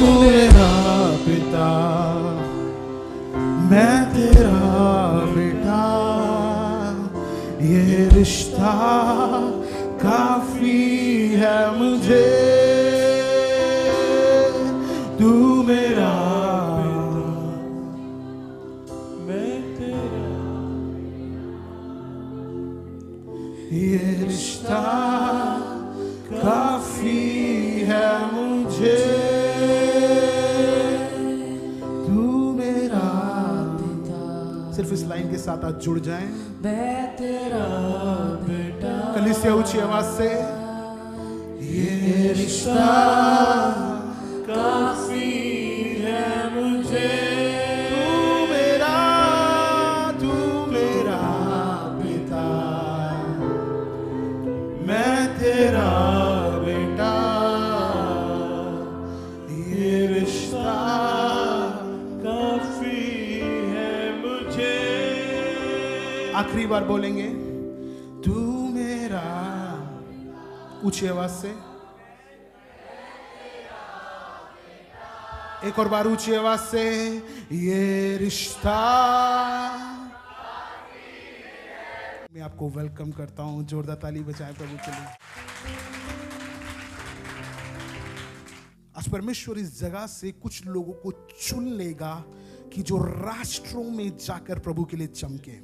मेरा पिता, मैं तेरा बेटा, ये रिश्ता काफी है मुझे। तू मेरा, मैं तेरा, ये रिश्ता काफी है मुझे। तू मेरा पिता। सिर्फ इस लाइन के साथ आज जुड़ जाएं। मैं तेरा बेटा। कलीसिया ऊंची आवाज से, ये रिश्ता काफी है मुझे। तू मेरा पिता, मैं तेरा बेटा, ये रिश्ता काफी है मुझे। आखिरी बार बोलेंगे, तू मेरा, ऊंची आवाज से, एक और बार ऊंची आवाज से, ये रिश्ता। मैं आपको वेलकम करता हूं, जोरदार ताली बजाएं प्रभु के लिए। आज परमेश्वर इस जगह से कुछ लोगों को चुन लेगा कि जो राष्ट्रों में जाकर प्रभु के लिए चमके।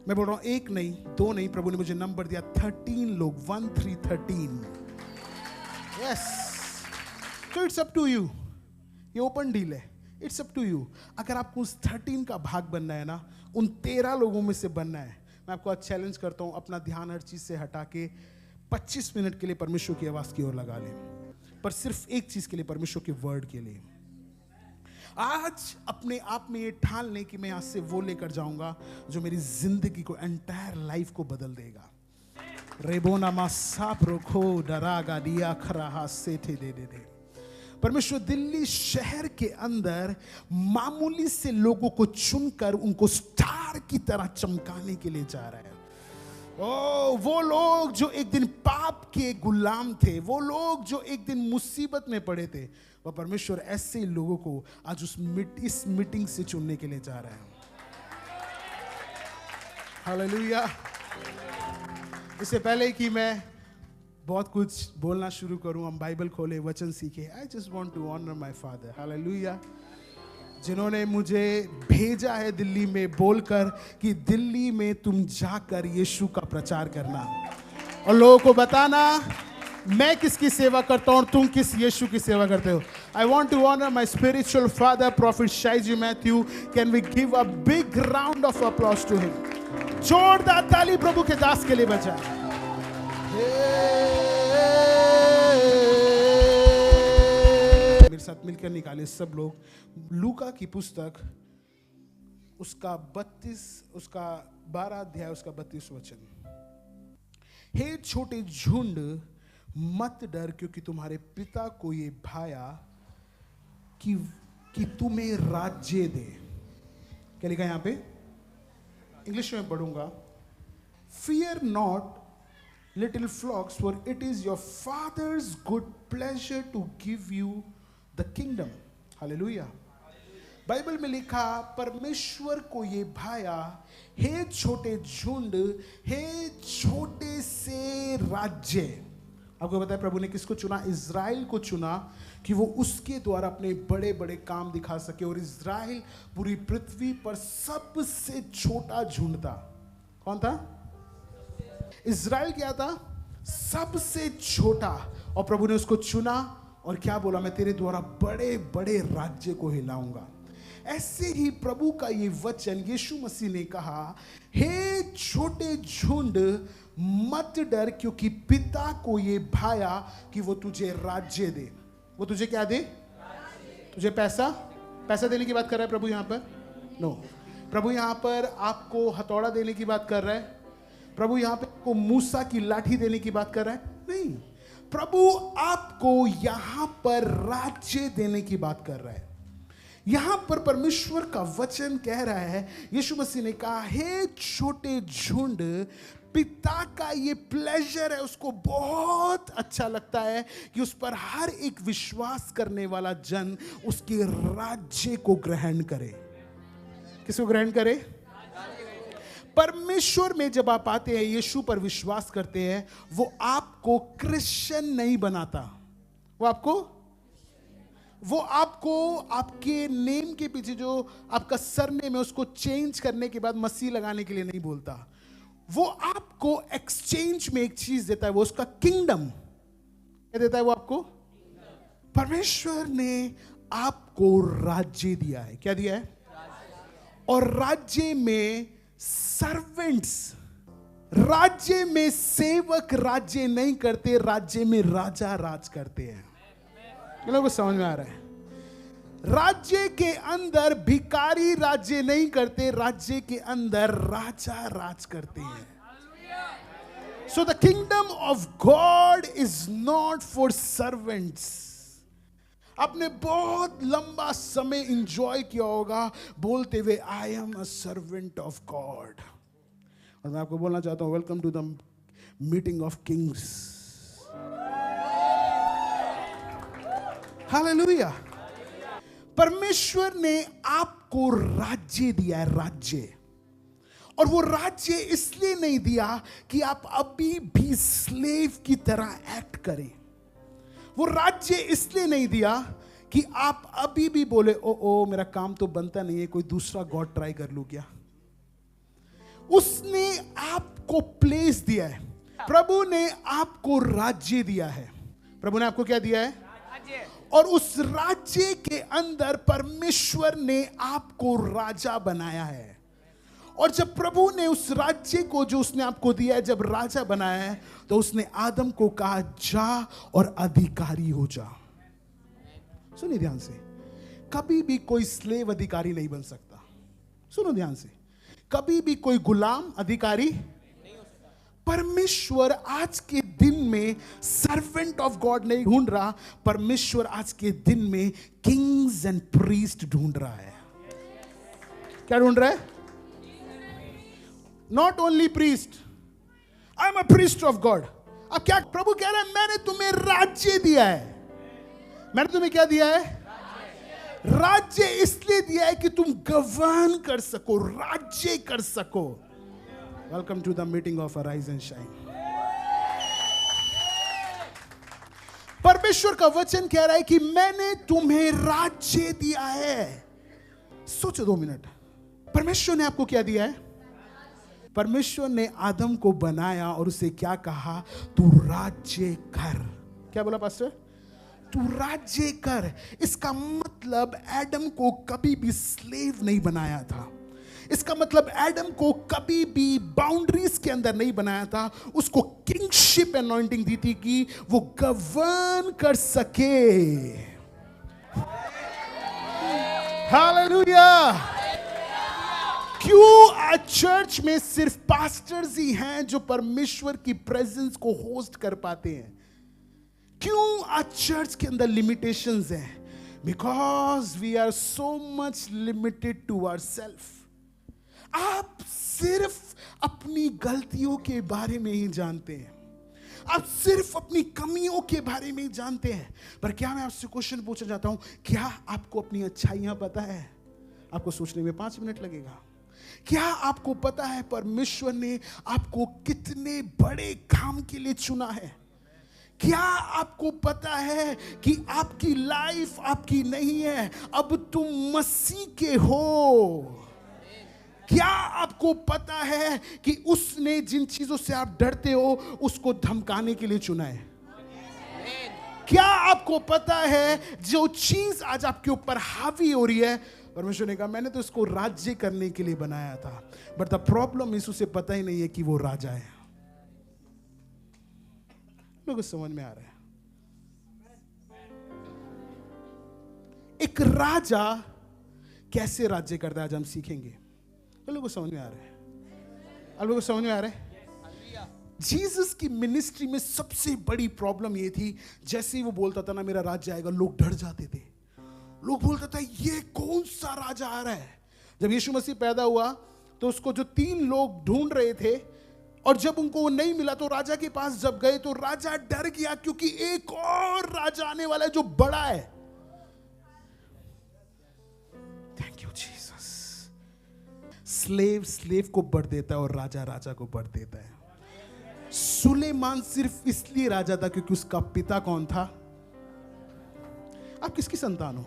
मैं बोल रहा हूं, एक नहीं, दो नहीं, प्रभु ने मुझे नंबर दिया 13 लोग, 1313। यस, तो इट्स अप टू यू। ये ओपन डील है, इट्स अप टू यू। अगर आपको उस 13 का भाग बनना है ना, उन 13 लोगों में से बनना है, मैं आपको आज चैलेंज करता हूं, अपना ध्यान हर चीज से हटा के 25 मिनट के लिए परमेश्वर की आवाज की ओर लगा लें, पर सिर्फ एक चीज के लिए, परमेश्वर के वर्ड के लिए। आज अपने आप में ये ठान लें कि मैं आज से वो लेकर जाऊंगा जो मेरी जिंदगी को, एंटायर लाइफ को बदल देगा। रेबोना मा साप रोखो डरागा दिया खराहा सेठे दे दे दे। परमेश्वर दिल्ली शहर के अंदर मामूली से लोगों को चुनकर उनको स्टार की तरह चमकाने के लिए जा रहा है। ओ, वो लोग जो एक दिन पाप के गुलाम थे, वो लोग जो एक दिन मुसीबत में पड़े थे, वह परमेश्वर ऐसे ही लोगों को आज इस मीटिंग से चुनने के लिए जा रहा है। हालेलुया। इससे पहले कि मैं बहुत कुछ बोलना शुरू करूं, हम बाइबल खोले, वचन सीखे। I just want to honour my father, hallelujah, जिन्होंने मुझे भेजा है दिल्ली में बोलकर कि दिल्ली में तुम जाकर यीशु का प्रचार करना और लोगों को बताना मैं किसकी सेवा करता हूं और तुम किस यीशु की सेवा करते हो। I want to honour my spiritual father prophet Shaiji Mathew. Can we give a big round of applause to him. जोरदार ताली प्रभु के दास के लिए बजाएं। मेरे साथ मिलकर निकाले सब लोग लूका की पुस्तक, उसका 12 अध्याय, उसका 32 वचन। हे छोटे झुंड, मत डर, क्योंकि तुम्हारे पिता को ये भाया कि तुम्हें राज्य दे। क्या लिखा यहां पे? इंग्लिश में पढ़ूंगा। Fear not, little flocks, for it is your Father's good pleasure to give you the kingdom. Hallelujah. Bible में लिखा, परमेश्वर को ये भाया, हे छोटे झुंड, हे छोटे से राज्य। आपको पता है प्रभु ने किसको चुना? इज़राइल को चुना कि वो उसके द्वारा अपने बड़े बड़े काम दिखा सके। और इज़राइल पूरी पृथ्वी पर सबसे छोटा झुंड था। कौन था? इज़राइल क्या था? सबसे छोटा। और प्रभु ने उसको चुना और क्या बोला? मैं तेरे द्वारा बड़े बड़े राज्य को हिलाऊंगा। ऐसे ही प्रभु का ये वचन यीशु मसीह ने कहा, हे छोटे झुंड, मत डर, क्योंकि पिता को ये भाया कि वो तुझे राज्य दे। वो तुझे क्या दे? तुझे पैसा देने की बात कर रहा है प्रभु यहां पर? नो, प्रभु यहां पर आपको हथौड़ा देने की बात कर रहा है? प्रभु यहां पे आपको मूसा की लाठी देने की बात कर रहा है? नहीं, प्रभु आपको यहां पर राज्य देने की बात कर रहा है। यहां पर परमेश्वर का वचन कह रहा है, यीशु मसीह ने कहा, हे छोटे झुंड, पिता का ये प्लेजर है, उसको बहुत अच्छा लगता है कि उस पर हर एक विश्वास करने वाला जन उसके राज्य को ग्रहण करे। किसको ग्रहण करे? परमेश्वर में जब आप आते हैं, यीशु पर विश्वास करते हैं, वो आपको क्रिश्चियन नहीं बनाता। वो आपको आपके नेम के पीछे जो आपका सरनेम है उसको चेंज करने के बाद मसीह लगाने के लिए नहीं बोलता। वो आपको एक्सचेंज में एक चीज देता है, वो उसका किंगडम। क्या देता है वो आपको? परमेश्वर ने आपको राज्य दिया है। क्या दिया है? और राज्य में सर्वेंट्स, राज्य में सेवक राज्य नहीं करते, राज्य में राजा राज करते हैं। लोगों को समझ में आ रहा है? राज्य के अंदर भिखारी राज्य नहीं करते, राज्य के अंदर राजा राज करते हैं। So the kingdom of God is not for servants. आपने बहुत लंबा समय इंजॉय किया होगा बोलते हुए I am a servant of God. और मैं आपको बोलना चाहता हूं, welcome to the meeting of kings. Hallelujah. परमेश्वर ने आपको राज्य दिया है, राज्य। और वो राज्य इसलिए नहीं दिया कि आप अभी भी स्लेव की तरह एक्ट करें। वो राज्य इसलिए नहीं दिया कि आप अभी भी बोले ओ मेरा काम तो बनता नहीं है, कोई दूसरा गॉड ट्राई कर लूं क्या। उसने आपको प्लेस दिया है। प्रभु ने आपको राज्य दिया है। प्रभु ने आपको क्या दिया है? और उस राज्य के अंदर परमेश्वर ने आपको राजा बनाया है। और जब प्रभु ने उस राज्य को जो उसने आपको दिया है जब राजा बनाया है, तो उसने आदम को कहा जा और अधिकारी हो जा। सुनिए ध्यान से, कभी भी कोई स्लेव अधिकारी नहीं बन सकता। सुनो ध्यान से, कभी भी कोई गुलाम अधिकारी नहीं हो सकता। परमेश्वर आज के दिन में सर्वेंट ऑफ गॉड नहीं ढूंढ रहा, परमेश्वर आज के दिन में किंग्स एंड प्रीस्ट ढूंढ रहा है। क्या ढूंढ रहा है? Not only priest, I am a priest of God. अब क्या प्रभु कह रहे हैं? मैंने तुम्हें राज्य दिया है। मैंने तुम्हें क्या दिया है? राज्य इसलिए दिया है कि तुम गवर्न कर सको, राज्य कर सको। Welcome to the meeting of arise and shine. परमेश्वर का वचन कह रहा है कि मैंने तुम्हें राज्य दिया है। सोचो 2 मिनट, परमेश्वर ने आपको क्या दिया है? परमेश्वर ने आदम को बनाया और उसे क्या कहा? तू राज्य कर। क्या बोला पास्टर? तू राज्य कर। इसका मतलब एडम को कभी भी स्लेव नहीं बनाया था। इसका मतलब एडम को कभी भी बाउंड्रीज के अंदर नहीं बनाया था। उसको किंगशिप एनॉइंटिंग दी थी कि वो गवर्न कर सके। हालेलुया। क्यों आज चर्च में सिर्फ पास्टर्स ही हैं जो परमेश्वर की प्रेजेंस को होस्ट कर पाते हैं? क्यों आज चर्च के अंदर लिमिटेशंस हैं? Because we are so much limited to ourself. आप सिर्फ अपनी गलतियों के बारे में ही जानते हैं, आप सिर्फ अपनी कमियों के बारे में ही जानते हैं। पर क्या मैं आपसे क्वेश्चन पूछना चाहता हूं, क्या आपको अपनी अच्छाइयां पता है? आपको सोचने में 5 मिनट लगेगा। क्या आपको पता है परमेश्वर ने आपको कितने बड़े काम के लिए चुना है? क्या आपको पता है कि आपकी लाइफ आपकी नहीं है, अब तुम मसीह के हो? क्या आपको पता है कि उसने जिन चीजों से आप डरते हो उसको धमकाने के लिए चुना है? क्या आपको पता है जो चीज आज आपके ऊपर हावी हो रही है, परमेश्वर ने कहा मैंने तो इसको राज्य करने के लिए बनाया था। बट द प्रॉब्लम इस उसे पता ही नहीं है कि वो राजा है। लोगों को समझ में आ रहा है? एक राजा कैसे राज्य करता है आज हम सीखेंगे। लोगों को समझ में आ रहा है? आप लोगों को समझ में आ रहा है? जीसस की मिनिस्ट्री में सबसे बड़ी प्रॉब्लम ये थी, जैसे ही वो बोलता था ना मेरा राज्य आएगा, लोग डर जाते थे। लोग बोलते थे ये कौन सा राजा आ रहा है। जब यीशु मसीह पैदा हुआ तो उसको जो 3 लोग ढूंढ रहे थे, और जब उनको वो नहीं मिला तो राजा के पास जब गए तो राजा डर गया, क्योंकि एक और राजा आने वाला है जो बड़ा है। Thank you Jesus. स्लेव को बढ़ देता है और राजा राजा को बढ़ देता है। सुलेमान सिर्फ इसलिए राजा था क्योंकि उसका पिता कौन था? आप किसकी संतान हो?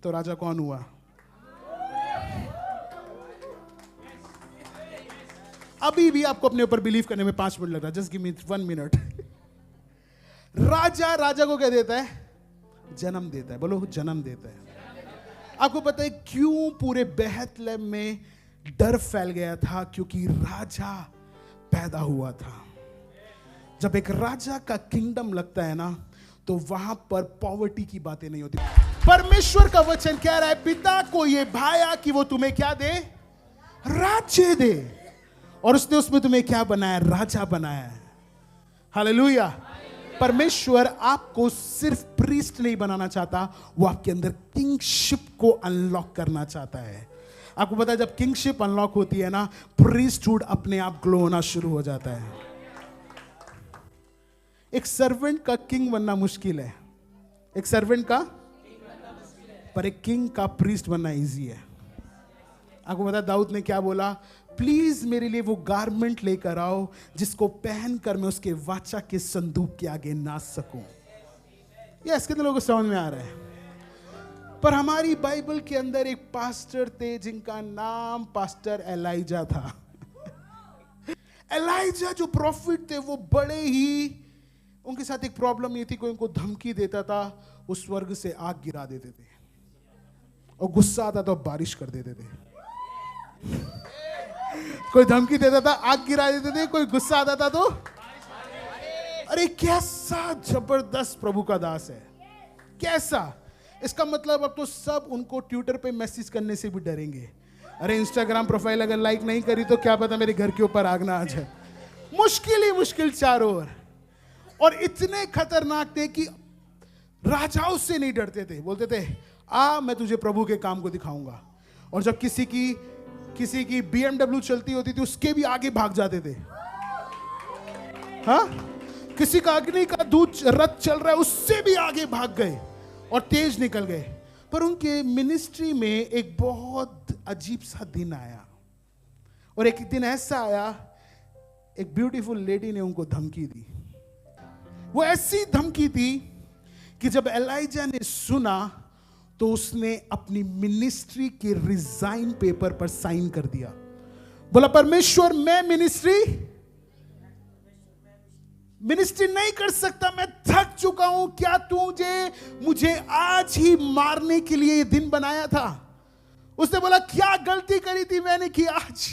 तो राजा कौन हुआ? अभी भी आपको अपने ऊपर बिलीव करने में 5 मिनट लग रहा है। Just give me 1 minute. राजा को क्या देता है? जन्म देता है। बोलो, जन्म देता है। आपको पता है क्यों पूरे बेथलेहम में डर फैल गया था? क्योंकि राजा पैदा हुआ था। जब एक राजा का किंगडम लगता है ना, तो वहां पर पॉवर्टी की बातें नहीं होती। परमेश्वर का वचन कह रहा है, पिता को ये भाया कि वो तुम्हें क्या दे? राज्य दे। और उसने उसमें तुम्हें क्या बनाया? राजा बनाया है। हालेलुया। परमेश्वर आपको सिर्फ प्रीस्ट नहीं बनाना चाहता, वो आपके अंदर किंगशिप को अनलॉक करना चाहता है। आपको पता है जब किंगशिप अनलॉक होती है ना, प्रीस्टहुड अपने आप ग्लो होना शुरू हो जाता है। एक सर्वेंट का किंग बनना मुश्किल है, एक सर्वेंट का, पर एक किंग का प्रीस्ट बनना इजी है। आपको पता है दाऊद ने क्या बोला? प्लीज मेरे लिए वो गारमेंट लेकर आओ जिसको पहनकर मैं उसके वाचा के संदूक के आगे नाच सकूं। ये कितने लोगों को समझ में आ रहा है? पर हमारी बाइबल के अंदर एक पास्टर थे जिनका नाम पास्टर एलाइजा था। एलाइजा जो प्रॉफिट थे वो बड़े ही, उनके साथ एक प्रॉब्लम ये थी, कोई उनको धमकी देता था वो स्वर्ग से आग गिरा देते थे, और गुस्सा आता तो बारिश कर देते थे। कोई धमकी देता था आग गिरा देते थे, कोई गुस्सा आता था तो, अरे कैसा जबरदस्त प्रभु का दास है, कैसा। इसका मतलब अब तो सब उनको ट्विटर पे मैसेज करने से भी डरेंगे। अरे इंस्टाग्राम प्रोफाइल अगर लाइक नहीं करी तो क्या पता मेरे घर के ऊपर आग ना आ जाए। मुश्किल ही मुश्किल चारों ओर। और इतने खतरनाक थे कि राजाओं से नहीं डरते थे। बोलते थे आ मैं तुझे प्रभु के काम को दिखाऊंगा। और जब किसी की BMW चलती होती थी उसके भी आगे भाग जाते थे। हाँ, किसी का अग्नि का दूत रथ चल रहा है उससे भी आगे भाग गए और तेज निकल गए। पर उनके मिनिस्ट्री में एक बहुत अजीब सा दिन आया। और एक दिन ऐसा आया, एक ब्यूटीफुल लेडी ने उनको धमकी दी। वो ऐसी धमकी थी कि जब एलाइजा ने सुना तो उसने अपनी मिनिस्ट्री के रिजाइन पेपर पर साइन कर दिया। बोला परमेश्वर मैं मिनिस्ट्री नहीं कर सकता, मैं थक चुका हूं। क्या मुझे आज ही मारने के लिए ये दिन बनाया था? उसने बोला क्या गलती करी थी मैंने कि आज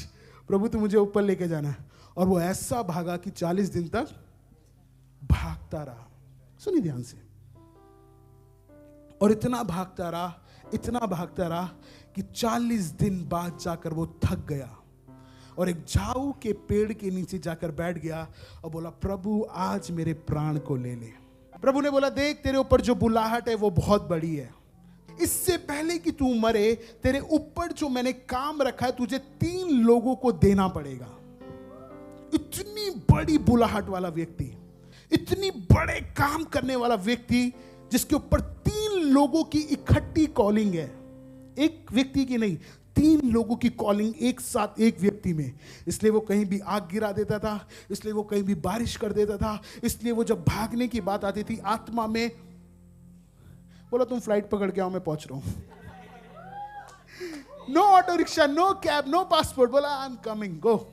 प्रभु तू मुझे ऊपर लेके जाना है। और वो ऐसा भागा कि 40 दिन तक भागता रहा। सुनिए ध्यान से। और इतना भागता रहा कि 40 दिन बाद जाकर वो थक गया और एक झाऊ के पेड़ के नीचे जाकर बैठ गया और बोला प्रभु आज मेरे प्राण को ले ले। प्रभु ने बोला देख तेरे ऊपर जो बुलाहट है वो बहुत बड़ी है। इससे पहले कि तू मरे तेरे ऊपर जो मैंने काम रखा है तुझे 3 लोगों को देना पड़ेगा। इतनी बड़ी बुलाहट वाला व्यक्ति, इतनी बड़े काम करने वाला व्यक्ति जिसके ऊपर 3 लोगों की इकट्ठी कॉलिंग है, एक व्यक्ति की नहीं, 3 लोगों की कॉलिंग एक साथ एक व्यक्ति में। इसलिए वो कहीं भी आग गिरा देता था, इसलिए वो कहीं भी बारिश कर देता था, इसलिए वो जब भागने की बात आती थी आत्मा में बोला तुम फ्लाइट पकड़ के आओ मैं पहुंच रहा हूं। No auto rickshaw, no cab, no passport, बोला आई एम कमिंग, गो।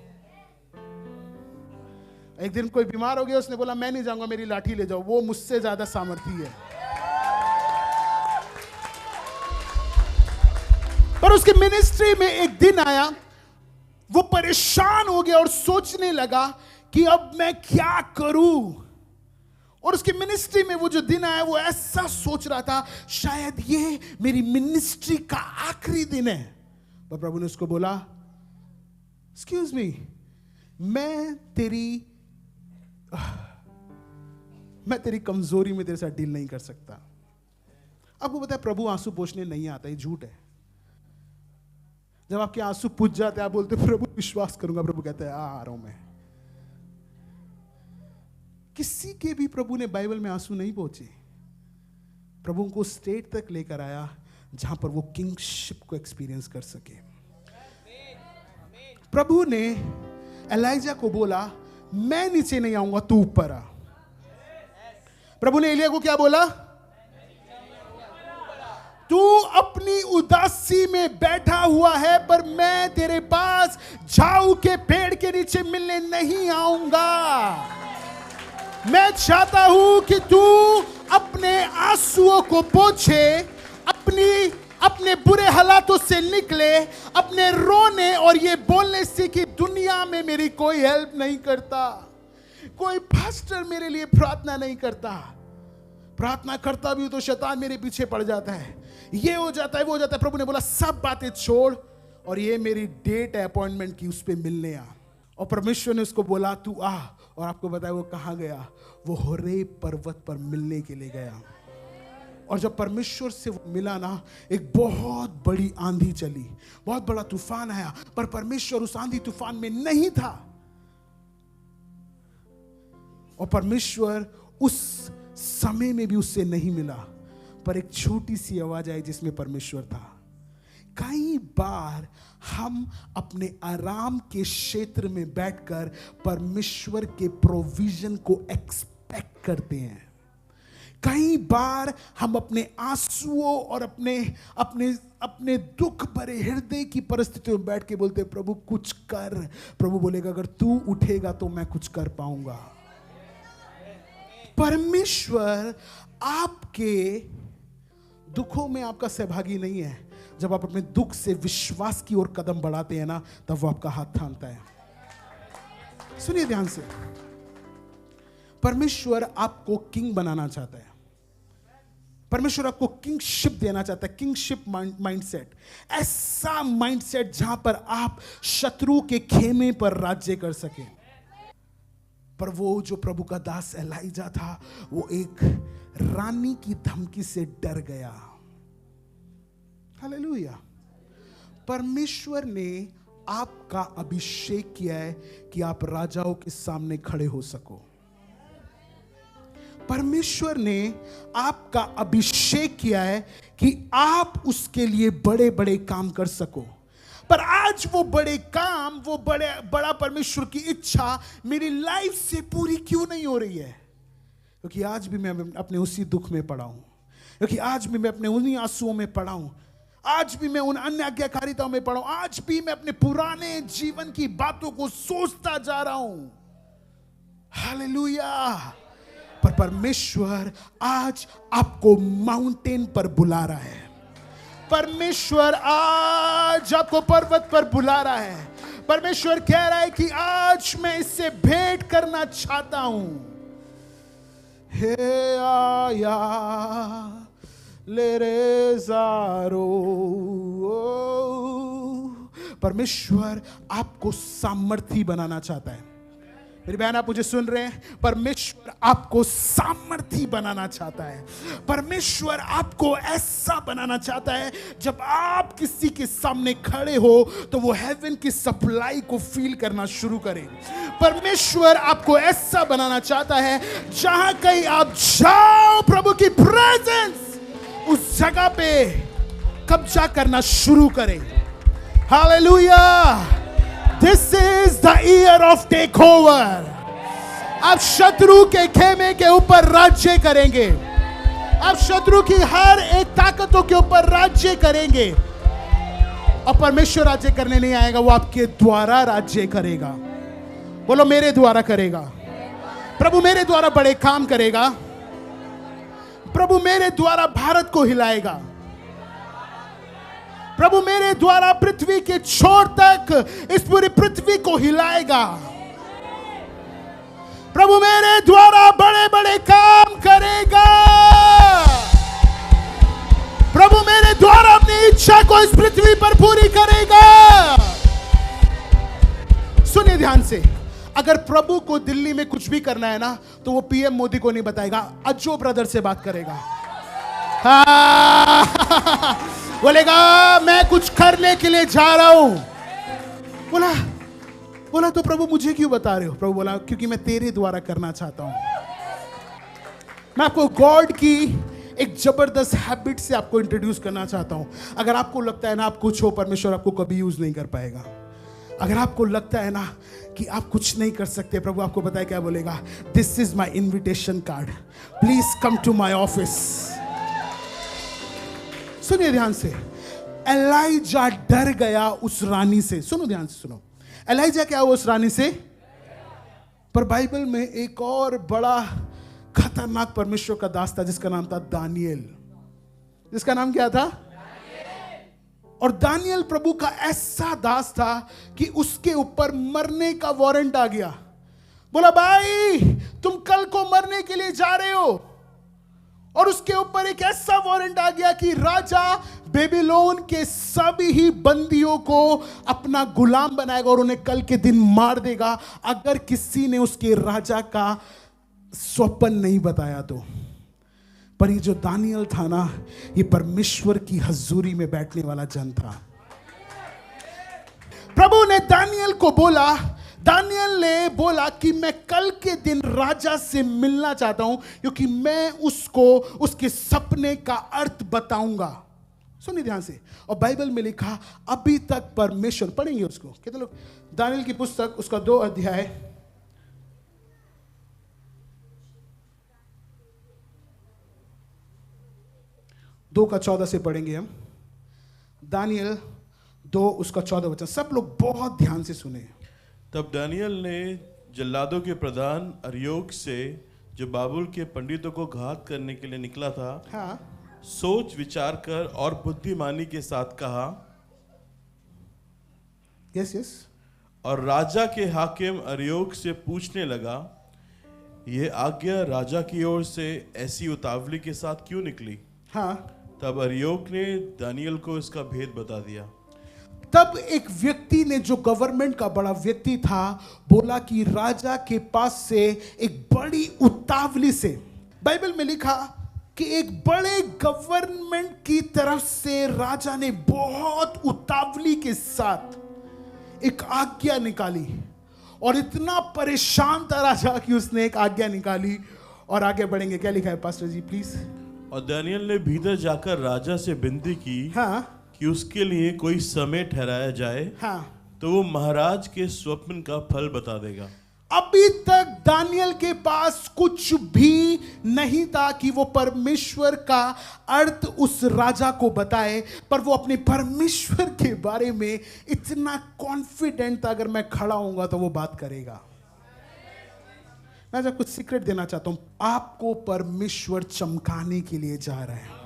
एक दिन कोई बीमार हो गया, उसने बोला मैं नहीं जाऊंगा, मेरी लाठी ले जाओ, वो मुझसे ज्यादा सामर्थी है। पर उसके मिनिस्ट्री में एक दिन आया, वो परेशान हो गया और सोचने लगा कि अब मैं क्या करूं। और उसकी मिनिस्ट्री में वो जो दिन आया वो ऐसा सोच रहा था शायद ये मेरी मिनिस्ट्री का आखिरी दिन है। पर प्रभु ने उसको बोला एक्सक्यूज मी, मैं तेरी कमजोरी में तेरे साथ डील नहीं कर सकता। आपको पता है प्रभु आंसू पोंछने नहीं आता, ये झूठ है। जब आपके आंसू पूछ जाते हैं, आप बोलते प्रभु विश्वास करूंगा, प्रभु कहते हैं आ रहा हूं मैं। किसी के भी प्रभु ने बाइबल में आंसू नहीं पहुंचे। प्रभु को स्टेट तक लेकर आया जहां पर वो किंगशिप को एक्सपीरियंस कर सके। प्रभु ने एलाइजा को बोला मैं नीचे नहीं आऊंगा, तू ऊपर आ। प्रभु ने एलिया को क्या बोला? तू अपनी उदासी में बैठा हुआ है, पर मैं तेरे पास झाऊ के पेड़ के नीचे मिलने नहीं आऊंगा। मैं चाहता हूं कि तू अपने आंसुओं को पोंछे, अपने बुरे हालातों से निकले, अपने रोने और ये बोलने से कि दुनिया में मेरी कोई हेल्प नहीं करता, कोई पास्टर मेरे लिए प्रार्थना नहीं करता, प्रार्थना करता भी तो शैतान मेरे पीछे पड़ जाता है, ये हो जाता है वो हो जाता है। प्रभु ने बोला सब बातें छोड़ और ये मेरी डेट है अपॉइंटमेंट की, उस पे मिलने आ। और परमेश्वर ने उसको बोला तू आ, और आपको बताया वो कहां गया? वो होरेब पर्वत पर मिलने के लिए गया। और जब परमेश्वर से वो मिला ना, एक बहुत बड़ी आंधी चली, बहुत बड़ा तूफान आया, पर परमेश्वर उस आंधी तूफान में नहीं था। और परमेश्वर उस समय में भी उससे नहीं मिला, पर एक छोटी सी आवाज आई जिसमें परमेश्वर था। कई बार हम अपने आराम के क्षेत्र में बैठकर परमेश्वर के प्रोविजन को एक्सपेक्ट करते हैं। कई बार हम अपने आंसुओं और अपने दुख भरे हृदय की परिस्थितियों में बैठ के बोलते हैं प्रभु कुछ कर। प्रभु बोलेगा अगर तू उठेगा तो मैं कुछ कर पाऊंगा। परमेश्वर आपके दुखों में आपका सहभागी नहीं है। जब आप अपने दुख से विश्वास की ओर कदम बढ़ाते हैं ना, तब वो आपका हाथ थामता है। सुनिए ध्यान से, परमेश्वर आपको किंग बनाना चाहता है। परमेश्वर आपको किंगशिप देना चाहता है, किंगशिप माइंडसेट, ऐसा माइंडसेट जहां पर आप शत्रु के खेमे पर राज्य कर सकें। पर वो जो प्रभु का दास एलाइजा था, वो एक रानी की धमकी से डर गया। हालेलुया। परमेश्वर ने आपका अभिषेक किया है कि आप राजाओं के सामने खड़े हो सको। परमेश्वर ने आपका अभिषेक किया है कि आप उसके लिए बड़े बड़े काम कर सको। पर आज वो बड़े काम, वो बड़ा परमेश्वर की इच्छा मेरी लाइफ से पूरी क्यों नहीं हो रही है? क्योंकि आज भी मैं अपने उसी दुख में पड़ा हूं, क्योंकि आज भी मैं अपने उन्हीं आंसुओं में पड़ा हूं, आज भी मैं उन अन्य आज्ञाकारिताओं में पड़ा हूं, आज भी मैं अपने पुराने जीवन की बातों को सोचता जा रहा हूं। हालेलुया। पर परमेश्वर आज आपको माउंटेन पर बुला रहा है। परमेश्वर आज आपको पर्वत पर बुला रहा है। परमेश्वर कह रहा है कि आज मैं इससे भेंट करना चाहता हूं। हे आया ले रे ज़ारो। परमेश्वर आपको सामर्थी बनाना चाहता है। मेरी बहन, आप मुझे सुन रहे हैं? परमेश्वर आपको सामर्थी बनाना चाहता है। परमेश्वर आपको ऐसा बनाना चाहता है जब आप किसी के सामने खड़े हो तो वो हेवन की सप्लाई को फील करना शुरू करें। परमेश्वर आपको ऐसा बनाना चाहता है जहां कहीं आप जाओ, प्रभु की प्रेजेंस उस जगह पे कब्जा करना शुरू करें। Hallelujah. This is the year of takeover. आप शत्रु के खेमे के ऊपर राज्य करेंगे। आप शत्रु की हर एक ताकतों के ऊपर राज्य करेंगे। और परमेश्वर राज्य करने नहीं आएगा, वो आपके द्वारा राज्य करेगा। बोलो मेरे द्वारा करेगा। प्रभु मेरे द्वारा बड़े काम करेगा। प्रभु मेरे द्वारा भारत को हिलाएगा। प्रभु मेरे द्वारा पृथ्वी के छोर तक इस पूरी पृथ्वी को हिलाएगा। प्रभु मेरे द्वारा बड़े बड़े काम करेगा। प्रभु मेरे द्वारा अपनी इच्छा को इस पृथ्वी पर पूरी करेगा। सुनिए ध्यान से, अगर प्रभु को दिल्ली में कुछ भी करना है ना, तो वो पीएम मोदी को नहीं बताएगा, अज्जो ब्रदर से बात करेगा। बोलेगा मैं कुछ करने के लिए जा रहा हूं। बोला तो प्रभु मुझे क्यों बता रहे हो? प्रभु बोला क्योंकि मैं तेरे द्वारा करना चाहता हूं। मैं आपको गॉड की एक जबरदस्त हैबिट से आपको इंट्रोड्यूस करना चाहता हूं। अगर आपको लगता है ना आप कुछ हो, परमेश्वर आपको कभी यूज नहीं कर पाएगा। अगर आपको लगता है ना कि आप कुछ नहीं कर सकते, प्रभु आपको बताए क्या बोलेगा? This is my invitation card, please come to my office. सुनिए ध्यान से, एलाइजा डर गया उस रानी से। सुनो ध्यान से सुनो, एलाइजा क्या हुआ उस रानी से? पर बाइबल में एक और बड़ा खतरनाक परमेश्वर का दास था जिसका नाम था दानियल। जिसका नाम क्या था? और दानियल प्रभु का ऐसा दास था कि उसके ऊपर मरने का वारंट आ गया। बोला भाई तुम कल को मरने के लिए जा रहे हो, और उसके ऊपर एक ऐसा वारंट आ गया कि राजा बेबीलोन के सभी ही बंदियों को अपना गुलाम बनाएगा और उन्हें कल के दिन मार देगा अगर किसी ने उसके राजा का स्वप्न नहीं बताया तो। पर ये जो दानियल था ना, ये परमेश्वर की हजूरी में बैठने वाला जन था। प्रभु ने दानियल को बोला, दानियल ने बोला कि मैं कल के दिन राजा से मिलना चाहता हूं क्योंकि मैं उसको उसके सपने का अर्थ बताऊंगा। सुनिए ध्यान से, और बाइबल में लिखा अभी तक परमेश्वर, पढ़ेंगे उसको कितने लोग? दानियल की पुस्तक उसका 2 अध्याय 2 का 14 से पढ़ेंगे हम। दानियल 2 उसका 14 वचन, सब लोग बहुत ध्यान से सुने। तब दानियल ने जल्लादों के प्रधान अर्योक से, जो बाबुल के पंडितों को घात करने के लिए निकला था, हाँ, सोच विचार कर और बुद्धिमानी के साथ कहा। Yes yes. और राजा के हाकिम अर्योक से पूछने लगा, यह आज्ञा राजा की ओर से ऐसी उतावली के साथ क्यों निकली? हाँ। तब अर्योक ने दानियल को इसका भेद बता दिया। तब एक व्यक्ति ने, जो गवर्नमेंट का बड़ा व्यक्ति था, बोला कि राजा के पास से एक बड़ी उतावली से, बाइबल में लिखा कि एक बड़े गवर्नमेंट की तरफ से राजा ने बहुत उतावली के साथ एक आज्ञा निकाली। और इतना परेशान था राजा कि उसने एक आज्ञा निकाली। और आगे बढ़ेंगे, क्या लिखा है पास्टर जी प्लीज? और दानियल ने भीतर जाकर राजा से विनती की, हाँ, कि उसके लिए कोई समय ठहराया जाए, हाँ, तो वो महाराज के स्वप्न का फल बता देगा। अभी तक दानियल के पास कुछ भी नहीं था कि वो परमेश्वर का अर्थ उस राजा को बताए, पर वो अपने परमेश्वर के बारे में इतना कॉन्फिडेंट था, अगर मैं खड़ा होऊंगा तो वो बात करेगा। मैं जब कुछ सीक्रेट देना चाहता हूं, आपको परमेश्वर चमकाने के लिए जा रहे हैं।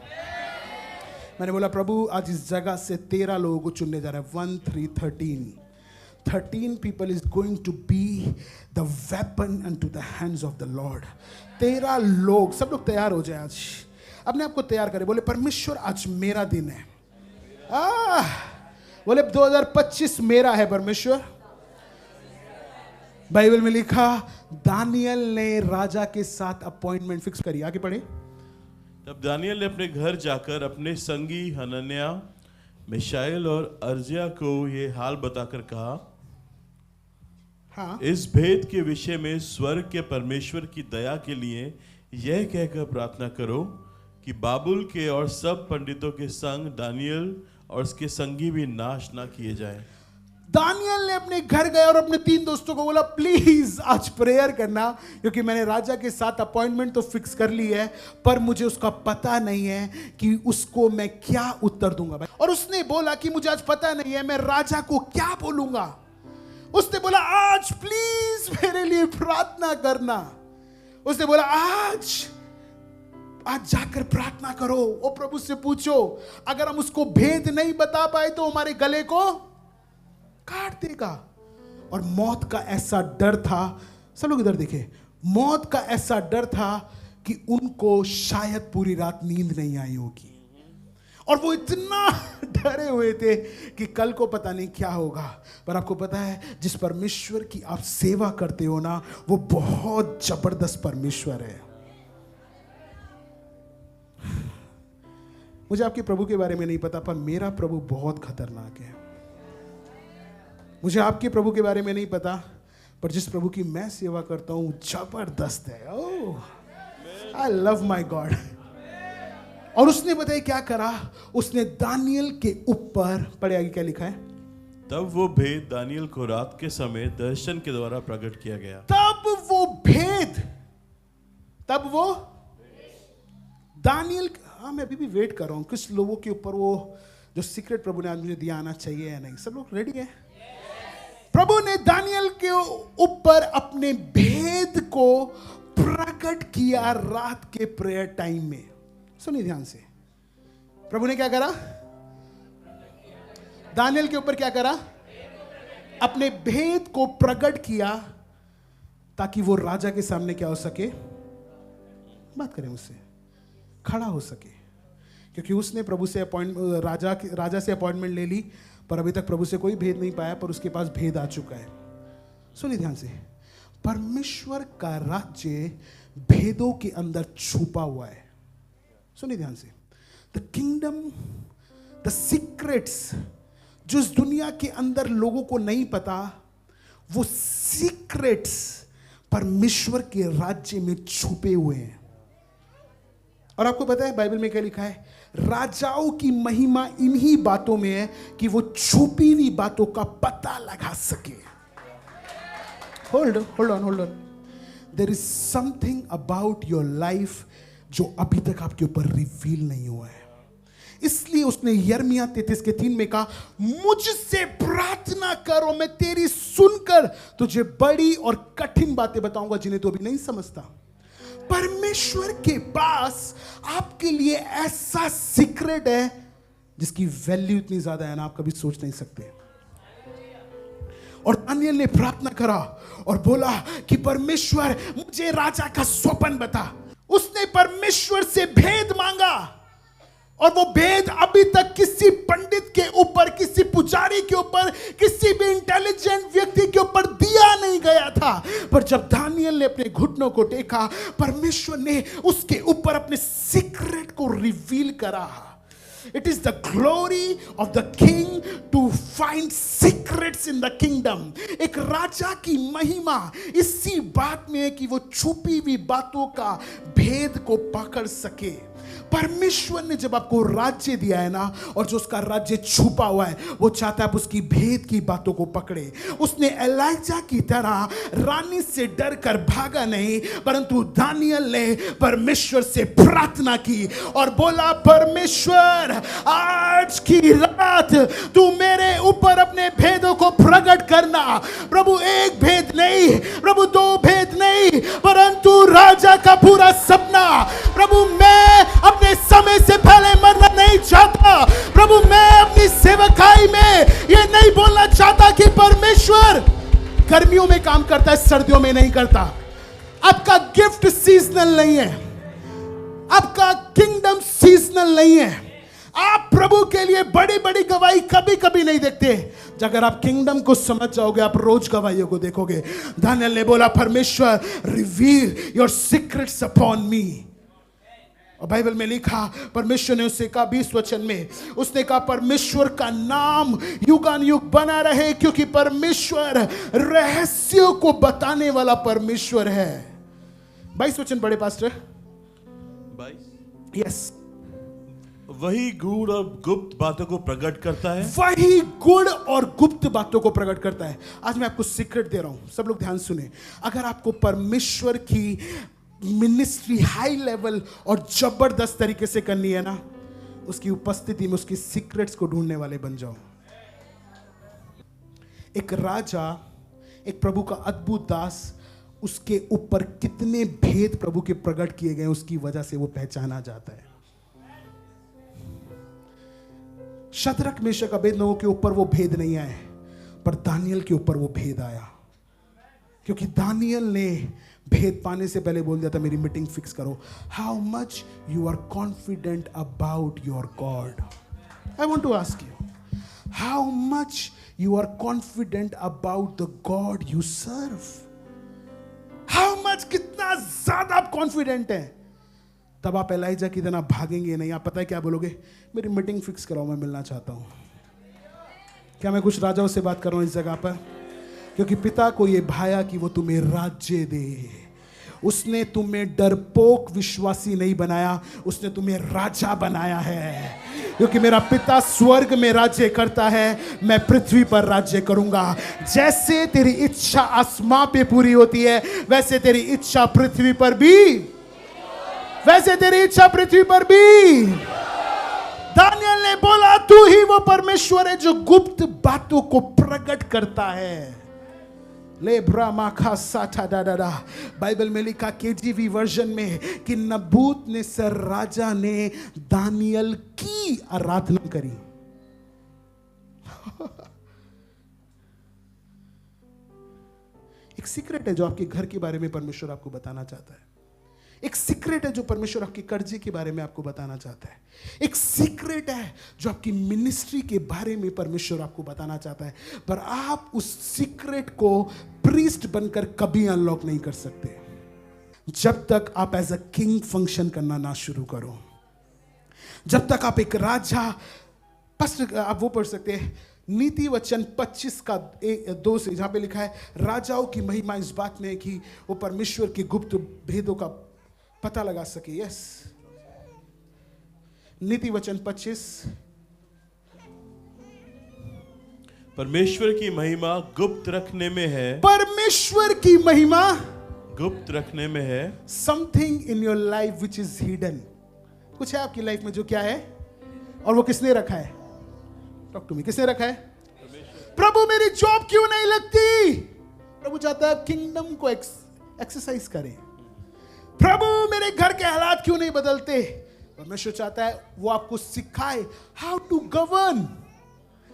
मैंने बोला प्रभु आज इस जगह से 13 लोगों को चुनने जा रहा है। 1 3 13 people is going to be the weapon unto the hands of the Lord। 13 लोग, सब लोग तैयार हो जाए। आज अपने आप को तैयार करें, बोले परमेश्वर आज मेरा दिन है। बोले 2025 मेरा है परमेश्वर। बाइबल में लिखा दानियल ने राजा के साथ अपॉइंटमेंट फिक्स करी। आगे पढ़े। तब दानियल ने अपने घर जाकर अपने संगी हनन्याह, मिशाएल और अर्जिया को ये हाल बताकर कहा, हाँ, इस भेद के विषय में स्वर्ग के परमेश्वर की दया के लिए यह कहकर प्रार्थना करो कि बाबुल के और सब पंडितों के संग दानियल और उसके संगी भी नाश ना किए जाएं। दानियल ने अपने घर गया और अपने 3 दोस्तों को बोला प्लीज आज प्रेयर करना, क्योंकि मैंने राजा के साथ अपॉइंटमेंट तो फिक्स कर ली है, पर मुझे उसका पता नहीं है कि उसको मैं क्या उत्तर दूंगा भाई। और उसने बोला कि मुझे आज पता नहीं है मैं राजा को क्या बोलूंगा। उसने बोला आज प्लीज मेरे लिए प्रार्थना करना। उसने बोला आज जाकर प्रार्थना करो, ओ प्रभु से पूछो, अगर हम उसको भेद नहीं बता पाए तो हमारे गले को काट देगा। और मौत का ऐसा डर था, सब लोग इधर देखे, मौत का ऐसा डर था कि उनको शायद पूरी रात नींद नहीं आई होगी। और वो इतना डरे हुए थे कि कल को पता नहीं क्या होगा। पर आपको पता है जिस परमेश्वर की आप सेवा करते हो ना, वो बहुत जबरदस्त परमेश्वर है। मुझे आपके प्रभु के बारे में नहीं पता, पर मेरा प्रभु बहुत खतरनाक है। मुझे आपके प्रभु के बारे में नहीं पता, पर जिस प्रभु की मैं सेवा करता हूं जबरदस्त है। ओह, आई लव माई गॉड। और उसने बताया क्या करा, उसने दानियल के ऊपर, पढ़े आगे क्या लिखा है, तब वो भेद दानियल को रात के समय दर्शन के द्वारा प्रकट किया गया। तब वो भेद, तब वो दानियल, हाँ मैं अभी भी वेट कर रहा हूं किस लोगों के ऊपर वो जो सीक्रेट प्रभु ने आज मुझे दिया आना चाहिए या नहीं। सब लोग रेडी है? प्रभु ने दानियल के ऊपर अपने भेद को प्रकट किया रात के प्रेयर टाइम में। सुनिए ध्यान से, प्रभु ने क्या करा, दानियल के ऊपर क्या करा, अपने भेद को प्रकट किया ताकि वो राजा के सामने क्या हो सके, बात करें उससे, खड़ा हो सके। क्योंकि उसने प्रभु से राजा से अपॉइंटमेंट ले ली, पर अभी तक प्रभु से कोई भेद नहीं पाया, पर उसके पास भेद आ चुका है। सुनिए ध्यान से, परमेश्वर का राज्य भेदों के अंदर छुपा हुआ है। सुनिए ध्यान से, द किंगडम, द सीक्रेट्स जो इस दुनिया के अंदर लोगों को नहीं पता, वो सीक्रेट्स परमेश्वर के राज्य में छुपे हुए हैं। और आपको पता है बाइबल में क्या लिखा है, राजाओं की महिमा इन्हीं बातों में है कि वो छुपी हुई बातों का पता लगा सके। Hold on. There is something about your life जो अभी तक आपके ऊपर रिवील नहीं हुआ है। इसलिए उसने यिर्मयाह 33:3 में कहा, मुझसे प्रार्थना करो, मैं तेरी सुनकर तुझे बड़ी और कठिन बातें बताऊंगा जिन्हें तू अभी नहीं समझता। परमेश्वर के पास आपके लिए ऐसा सीक्रेट है जिसकी वैल्यू इतनी ज्यादा है ना, आप कभी सोच नहीं सकते। और दानियल ने प्रार्थना करा और बोला कि परमेश्वर मुझे राजा का स्वप्न बता। उसने परमेश्वर से भेद मांगा, और वो भेद अभी तक किसी पंडित के ऊपर, किसी पुजारी के ऊपर, किसी भी इंटेलिजेंट व्यक्ति के ऊपर दिया नहीं गया था। पर जब दानियल ने अपने घुटनों को टेका, परमेश्वर ने उसके ऊपर अपने सीक्रेट को रिवील करा। It is the glory of the king to find secrets in the kingdom. एक राजा की महिमा इसी बात में है कि वो छुपी हुई बातों का भेद को पकड़ सके। परमेश्वर ने जब आपको राज्य दिया है ना, और जो उसका राज्य छुपा हुआ है, वो चाहता है आप उसकी भेद की बातों को पकड़े। उसने एलाइजा की तरह रानी से डर कर भागा नहीं, परंतु दानियल ने परमेश्वर से प्रार्थना की और बोला, परमेश्वर आज की रात तू मेरे ऊपर अपने भेदों को प्रकट करना। प्रभु एक भेद नहीं, प्रभु दो भेद नहीं, परंतु राजा का पूरा सपना। प्रभु मैं अपने समय से पहले मरना नहीं चाहता। प्रभु मैं अपनी सेवकाई में ये नहीं बोलना चाहता कि परमेश्वर गर्मियों में काम करता है, सर्दियों में नहीं करता। आपका गिफ्ट सीजनल नहीं है, आपका किंगडम सीजनल नहीं है। आप प्रभु के लिए बड़ी बड़ी गवाही कभी कभी नहीं देखते। अगर आप किंगडम को समझ जाओगे, आप रोज गवाहियों को देखोगे। दानियल ने बोला, परमेश्वर रिवील योर सीक्रेट्स अपॉन मी। और बाइबल में लिखा, परमेश्वर ने उससे कहा 20 वचन में, उसने कहा परमेश्वर का नाम युगानुयुग बना रहे, क्योंकि परमेश्वर रहस्यों को बताने वाला परमेश्वर है। 22 वचन पढ़े पास्टर। 22 यस। वही गूढ़ और गुप्त बातों को प्रकट करता है। वही गुड़ और गुप्त बातों को प्रकट करता है। आज मैं आपको सीक्रेट दे रहा हूं, सब लोग ध्यान सुने। अगर आपको परमेश्वर की मिनिस्ट्री हाई लेवल और जबरदस्त तरीके से करनी है ना, उसकी उपस्थिति में उसकी सीक्रेट्स को ढूंढने वाले बन जाओ। एक राजा, एक प्रभु का अद्भुत दास, उसके ऊपर कितने भेद प्रभु के प्रकट किए गए, उसकी वजह से वो पहचाना जाता है। शद्रक मेशक अबेदनगो के ऊपर वो भेद नहीं आए, पर दानियल के ऊपर वो भेद आया, क्योंकि दानियल ने भेद पाने से पहले बोल दिया था, मेरी मीटिंग फिक्स करो। How much you are confident about your God. I want to ask you, how much you are confident about the God you serve. How much, कितना ज्यादा आप कॉन्फिडेंट है। तब आप एलाइजा की तरह भागेंगे नहीं। आप पता है क्या बोलोगे? मेरी मीटिंग फिक्स कराओ, मैं मिलना चाहता हूं। क्या मैं कुछ राजाओं से बात कर रहा हूं इस जगह पर? क्योंकि पिता को यह भाया कि वो तुम्हें राज्य दे। उसने तुम्हें डरपोक विश्वासी नहीं बनाया, उसने तुम्हें राजा बनाया है। क्योंकि मेरा पिता स्वर्ग में राज्य करता है, मैं पृथ्वी पर राज्य करूंगा। जैसे तेरी इच्छा आसमां पे पूरी होती है, वैसे तेरी इच्छा पृथ्वी पर भी, वैसे तेरी इच्छा पृथ्वी पर भी। दानियल ने बोला, तू ही वो परमेश्वर है जो गुप्त बातों को प्रकट करता है। ले ब्रामा खा साठा दादा। बाइबल में लिखा केजीवी वर्जन में कि नबूकदनेस्सर राजा ने दानियल की आराधना करी। एक सीक्रेट है जो आपके घर के बारे में परमेश्वर आपको बताना चाहता है। एक सीक्रेट है जो परमेश्वर आपके कर्जे के बारे में आपको बताना चाहता है। एक सीक्रेट है जो आपकी मिनिस्ट्री के बारे में परमेश्वर आपको बताना चाहता है। पर आप उस सीक्रेट को प्रीस्ट बनकर कभी अनलॉक नहीं कर सकते जब तक आप एज अ किंग फंक्शन करना ना शुरू करो। जब तक आप एक राजा, आप वो पढ़ सकते हैं नीति वचन 25 का 2 से, जहां पे लिखा है राजाओं की महिमा इस बात में है कि वो परमेश्वर के गुप्त भेदों का पता लगा सके। यस, नीति वचन 25। परमेश्वर की महिमा गुप्त रखने में है। परमेश्वर की महिमा गुप्त रखने में है। Something in your life which is hidden. कुछ है आपकी लाइफ में जो क्या है, और वो किसने रखा है? Talk to me. किसने रखा है? प्रभु मेरी जॉब क्यों नहीं लगती? प्रभु चाहता है किंगडम को एक्सरसाइज करें। प्रभु मेरे घर के हालात क्यों नहीं बदलते? परमेश्वर चाहता है वो आपको सिखाए हाउ टू गवर्न,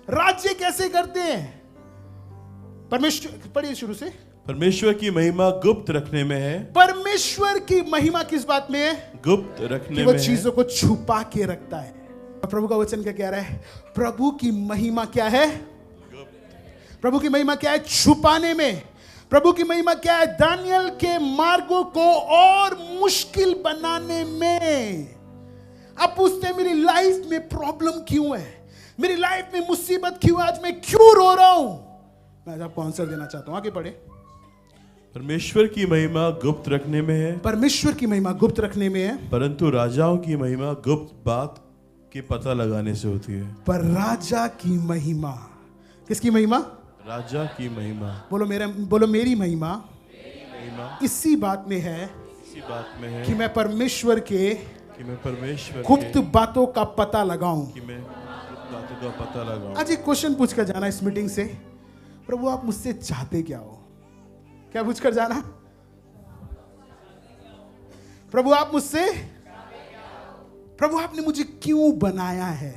राज्य कैसे करते हैं। परमेश्वर, पढ़िए शुरू से। परमेश्वर की महिमा गुप्त रखने में है। परमेश्वर की महिमा किस बात में है? गुप्त रखने कि वो में चीजों को छुपा के रखता है। प्रभु का वचन क्या कह रहा है? प्रभु की महिमा क्या है? प्रभु की महिमा क्या है? छुपाने में। प्रभु की महिमा क्या है? दानियल के मार्गों को और मुश्किल बनाने में। आप पूछते हैं मेरी लाइफ में प्रॉब्लम क्यों है, मेरी लाइफ में मुसीबत क्यों है, आज मैं क्यों रो रहा हूं? मैं आज आपको आंसर देना चाहता हूं। आगे पढ़े। परमेश्वर की महिमा गुप्त रखने में है। परमेश्वर की महिमा गुप्त रखने में है, परंतु राजाओं की महिमा गुप्त बात के पता लगाने से होती है। पर राजा की महिमा, किसकी महिमा? राजा की महिमा। बोलो मेरी महिमा इसी बात में है, इसी बात में है कि मैं परमेश्वर के गुप्त बातों का पता लगाऊं। कि मैं गुप्त बातों का पता लगाऊं। आज एक क्वेश्चन पूछ कर जाना इस मीटिंग से, प्रभु आप मुझसे चाहते क्या हो? क्या पूछ कर जाना? प्रभु आप मुझसे, प्रभु आपने मुझे क्यों बनाया है?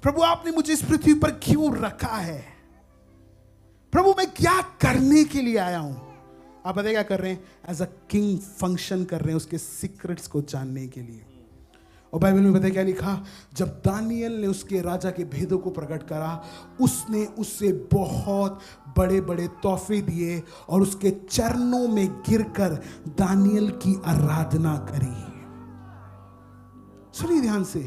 प्रभु आपने मुझे इस पृथ्वी पर क्यों रखा है? प्रभु मैं क्या करने के लिए आया हूं? आप बताइए क्या कर रहे हैं? एज अ किंग फंक्शन कर रहे हैं, उसके सीक्रेट्स को जानने के लिए। और बाइबल में बताया क्या लिखा? जब दानियल ने उसके राजा के भेदों को प्रकट करा, उसने उससे बहुत बड़े बड़े तोहफे दिए और उसके चरणों में गिरकर दानियल की आराधना करी। सुनिए ध्यान से,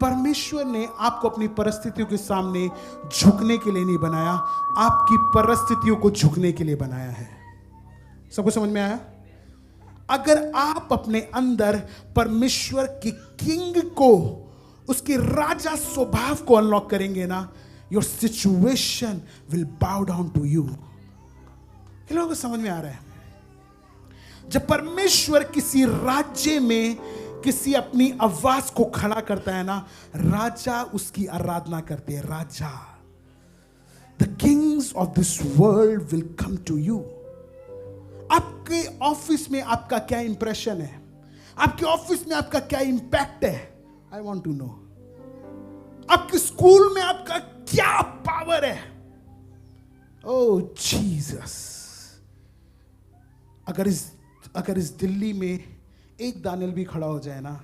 परमेश्वर ने आपको अपनी परिस्थितियों के सामने झुकने के लिए नहीं बनाया, आपकी परिस्थितियों को झुकने के लिए बनाया है। सबको समझ में आया? अगर आप अपने अंदर परमेश्वर के किंग को, उसके राजा स्वभाव को अनलॉक करेंगे ना, your situation will bow down to you. ये लोगों को समझ में आ रहा है? जब परमेश्वर किसी राज्य में किसी अपनी आवाज को खड़ा करता है ना, राजा उसकी आराधना करते हैं। राजा, the kings of this world will come to you. आपके ऑफिस में आपका क्या इंप्रेशन है? आपके ऑफिस में आपका क्या इंपैक्ट है? I want to know. आपके स्कूल में आपका क्या पावर है? Oh Jesus. अगर इस दिल्ली में एक दानियल भी खड़ा हो जाए ना,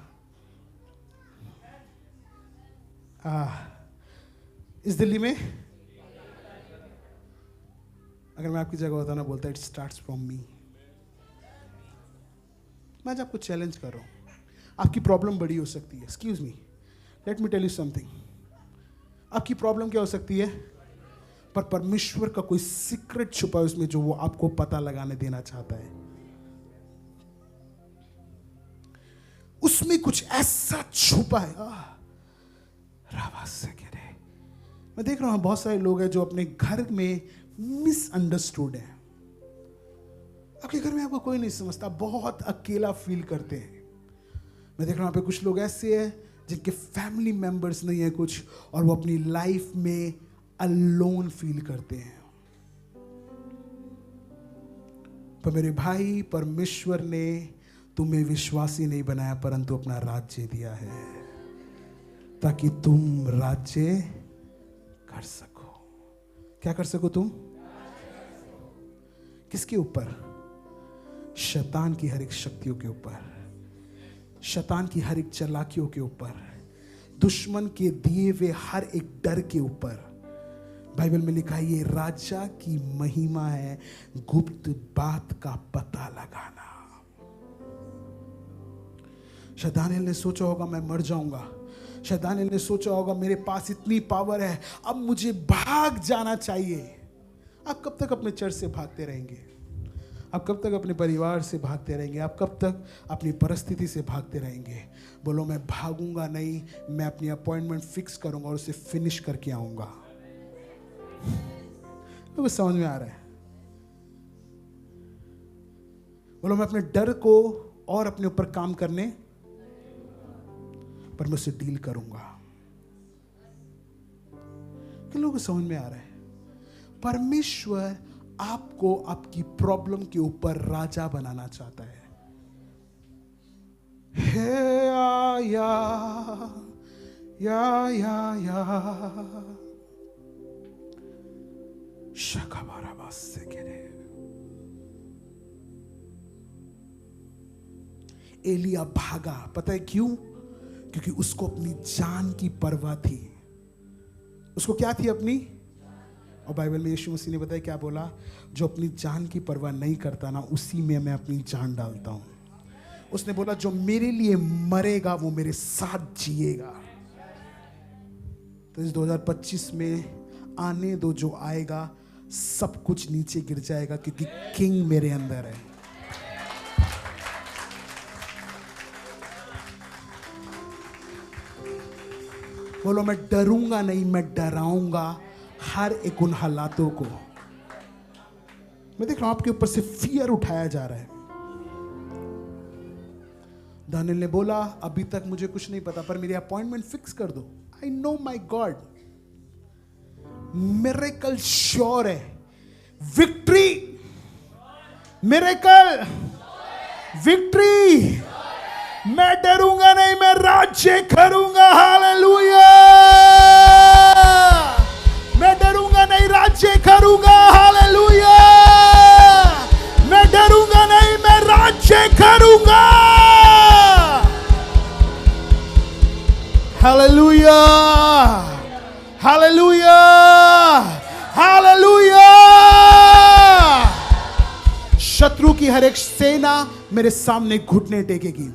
इस दिल्ली में, अगर मैं आपकी जगह होता ना, बोलता इट स्टार्ट्स फ्रॉम मी। मैं आज आपको चैलेंज कर रहा हूँ, आपकी प्रॉब्लम बड़ी हो सकती है। Excuse me, let me tell you something. आपकी प्रॉब्लम क्या हो सकती है, पर परमेश्वर का कोई सीक्रेट छुपा है उसमें, जो वो आपको पता लगाने देना चाहता है। उसमें कुछ ऐसा छुपा है। मैं देख रहा हूं बहुत सारे लोग हैं जो अपने घर में मिसअंडरस्टूड हैं। आपके घर में आपको कोई नहीं समझता, बहुत अकेला फील करते हैं। मैं देख रहा हूं यहाँ पे कुछ लोग ऐसे हैं जिनके फैमिली मेंबर्स नहीं है कुछ, और वो अपनी लाइफ में अलोन फील करते हैं। पर मेरे भाई, परमेश्वर ने तुम्हें विश्वासी नहीं बनाया, परंतु अपना राज्य दिया है ताकि तुम राज्य कर सको। क्या कर सको तुम? किसके ऊपर? शैतान की हर एक शक्तियों के ऊपर, शैतान की हर एक चालाकियों के ऊपर, दुश्मन के दिए हुए हर एक डर के ऊपर। बाइबल में लिखा है, ये राजा की महिमा है गुप्त बात का पता लगाना। शैतान ने सोचा होगा मैं मर जाऊंगा, शैतान ने सोचा होगा मेरे पास इतनी पावर है, अब मुझे भाग जाना चाहिए। आप कब तक अपने चर्च से भागते रहेंगे? आप कब तक अपने परिवार से भागते रहेंगे? आप कब तक अपनी परिस्थिति से भागते रहेंगे? बोलो मैं भागूंगा नहीं, मैं अपनी अपॉइंटमेंट फिक्स करूंगा और उसे फिनिश करके आऊंगा। तो समझ में आ रहा है? बोलो मैं अपने डर को और अपने ऊपर काम करने पर मैं उससे डील करूंगा। किन लोगों को समझ में आ रहा है? परमेश्वर आपको आपकी प्रॉब्लम के ऊपर राजा बनाना चाहता है। हे या शखबाराबास से गिरे। एलिया भागा, पता है क्यों? क्योंकि उसको अपनी जान की परवाह थी। उसको क्या थी? अपनी। और बाइबल में यीशु मसीह ने बताया क्या बोला? जो अपनी जान की परवाह नहीं करता ना, उसी में मैं अपनी जान डालता हूं। उसने बोला जो मेरे लिए मरेगा वो मेरे साथ जिएगा। तो इस 2025 में आने दो, जो आएगा सब कुछ नीचे गिर जाएगा, क्योंकि किंग मेरे अंदर है। बोलो मैं डरूंगा नहीं, मैं डराऊंगा हर एक उन हालातों को। मैं देख रहा हूं आपके ऊपर से फियर उठाया जा रहा है। दानियल ने बोला अभी तक मुझे कुछ नहीं पता, पर मेरी अपॉइंटमेंट फिक्स कर दो। I know my God, miracle sure है, विक्ट्री, मिरेकल, विक्ट्री। मैं डरूंगा नहीं, मैं राज्य करूंगा। हालेलुया। मैं डरूंगा नहीं, राज्य करूंगा। हालेलुया। मैं डरूंगा नहीं, मैं राज्य करूंगा। Hallelujah, hallelujah, hallelujah. शत्रु की हर एक सेना मेरे सामने घुटने टेकेगी।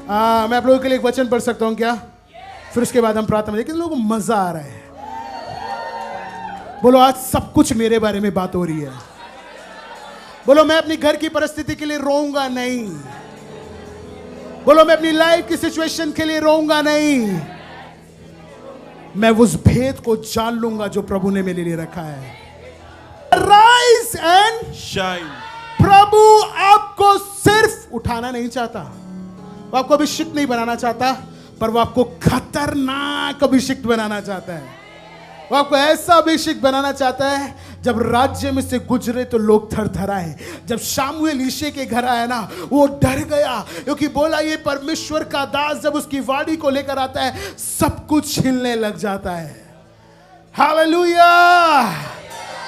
मैं आप लोगों के लिए एक वचन पढ़ सकता हूं क्या? फिर उसके बाद हम प्रार्थना में। किन लोगों को मजा आ रहा है? बोलो आज सब कुछ मेरे बारे में बात हो रही है। बोलो मैं अपनी घर की परिस्थिति के लिए रोऊंगा नहीं। बोलो मैं अपनी लाइफ की सिचुएशन के लिए रोऊंगा नहीं। मैं उस भेद को जान लूंगा जो प्रभु ने मेरे लिए रखा है। Rise and shine. प्रभु आपको सिर्फ उठाना नहीं चाहता, वो आपको अभिषिक्त नहीं बनाना चाहता, पर वो आपको खतरनाक अभिषिक्त बनाना चाहता है। वो आपको ऐसा अभिषेक बनाना चाहता है जब राज्य में से गुजरे तो लोग थरथराए। जब शामुएल ईशे के घर आया ना, वो डर गया, क्योंकि बोला ये परमेश्वर का दास जब उसकी वाणी को लेकर आता है सब कुछ हिलने लग जाता है। हालेलुया।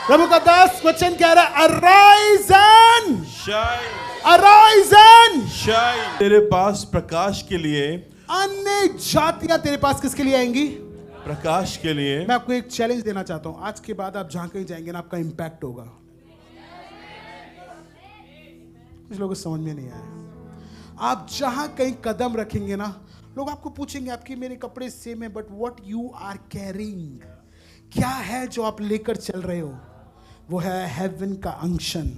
प्रभु का दास वचन कह रहा है arise and shine, arise and shine. तेरे पास प्रकाश के लिए अन्य जातियां तेरे पास किसके लिए आएंगी? प्रकाश के लिए। मैं आपको एक चैलेंज देना चाहता हूं, आज के बाद आप जहां कहीं जाएंगे ना आपका इंपैक्ट होगा। कुछ लोगों को समझ में नहीं आया। आप जहां कहीं कदम रखेंगे ना, लोग आपको पूछेंगे आपके मेरे कपड़े सेम है, but what you are carrying, क्या है जो आप लेकर चल रहे हो, वो है हेवन का अंशन।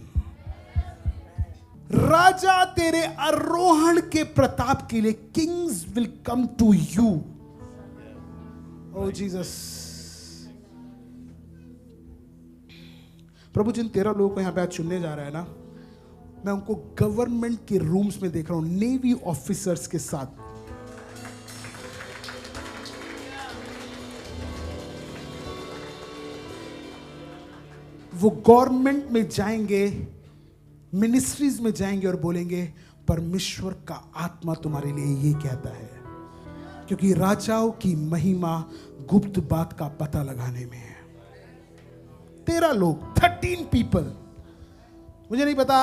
राजा तेरे आरोहण के प्रताप के लिए, kings will come to you. O Jesus. प्रभु जिन 13 लोगों को यहां पे आज चुनने जा रहा है ना, मैं उनको गवर्नमेंट के रूम्स में देख रहा हूं, नेवी ऑफिसर्स के साथ। वो गवर्नमेंट में जाएंगे, मिनिस्ट्रीज में जाएंगे और बोलेंगे परमेश्वर का आत्मा तुम्हारे लिए ये कहता है, क्योंकि राजाओं की महिमा गुप्त बात का पता लगाने में है। 13 लोग, 13 पीपल। मुझे नहीं पता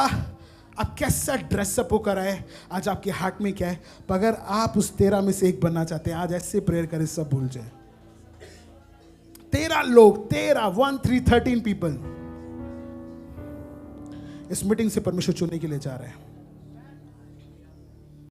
आप कैसा ड्रेसअप होकर आए, आज आपके हार्ट में क्या है, पर अगर आप उस 13 में से एक बनना चाहते हैं, आज ऐसे प्रेयर करें सब भूल जाए। 13 लोग, 13 पीपल इस मीटिंग से परमेश्वर चुनने के लिए जा रहे हैं।